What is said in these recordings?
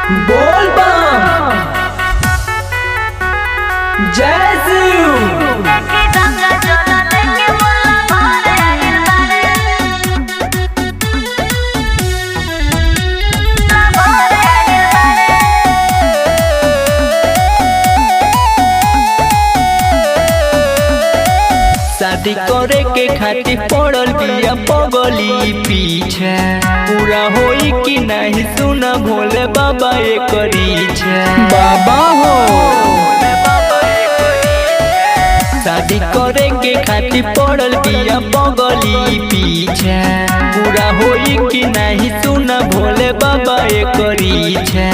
बोल बम जय शिव। शादी करे के खातिर पड़ल बिया पगली पीछे, पूरा होई कि नहीं सुन भोले बाबा एक इच्छा। बाबा हो शादी करे के खातिर पड़ल बिया पगली पीछे, पूरा होई कि नहीं सुन भोले बाबा एक इच्छा।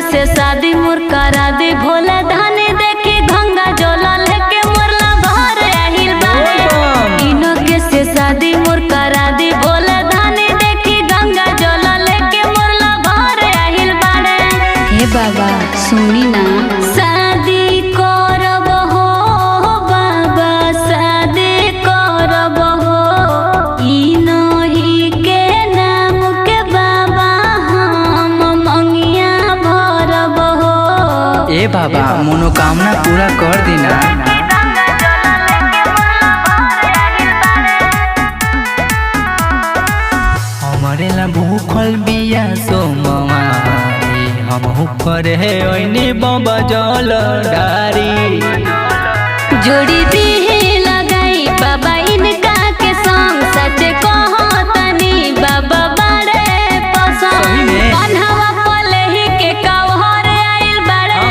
से शादी मोर करा दे भोला धानी देखी गंगा जल लेके मोरला घर आहिल बाड़े। इनके से शादी मोर करा दे भोला धानी देखी गंगा जल लेके मोरला घर आहिल बाड़े। हे बाबा सुनी ना शादी करब हो बाबा शादी करब हो ई नहीं के नाम के बाबा हम मंगिया ए बाबा मनोकामना पूरा कर देना। हमारे ला भूखल बिया सोमवारी, हम करे ओइने बाबा जल डारी। जोड़ी दी लगाई बाबा इनका के संग सच कहो तनी बाबा बड़े पसंद। कन्हवा पले ही के कवहर आइल बड़े,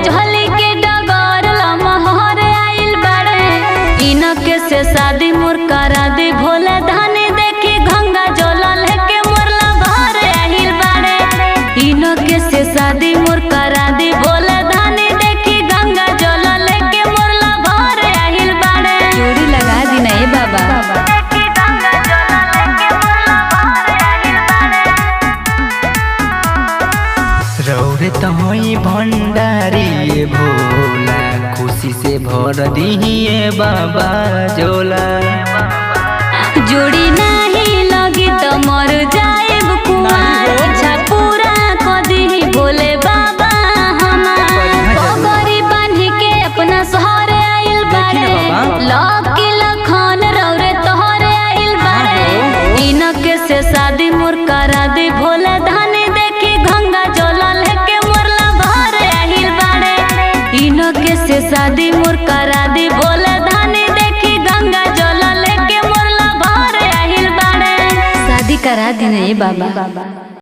झोली के डगर लमहर आइल बड़े। इनके से शादी मोर करा दे भोला धानी देखी गंगा जल लेके मोरला घर आइल बड़े। इनके से शादी मोर करा दे भोला धानी देखी गंगा जल लेके मोरला घर आइल बड़े। जोड़ी लगा दी ना ए बाबा। रौरे तमई भंडारी भोला, खुशी से भर दिए बाबा जोला। जोड़ी नहीं लगी तो मर जाएब कुआर, इच्छा पूरा कर दी भोले बाबा हमार। पगड़ी बांध के अपना शहर आइल बाड़े, लकी लखन रौरे तोहर आइल बाड़े। इनके से शादी मोर करा दे भोला धानी देखी गंगा जल लेके मोरला घर आइल बाड़े। इनके से शादी मोर करा दे भोला धानी देखी गंगा जल लेके मोरला घर आइल बाड़े। शादी करा दी ना ए बाबा।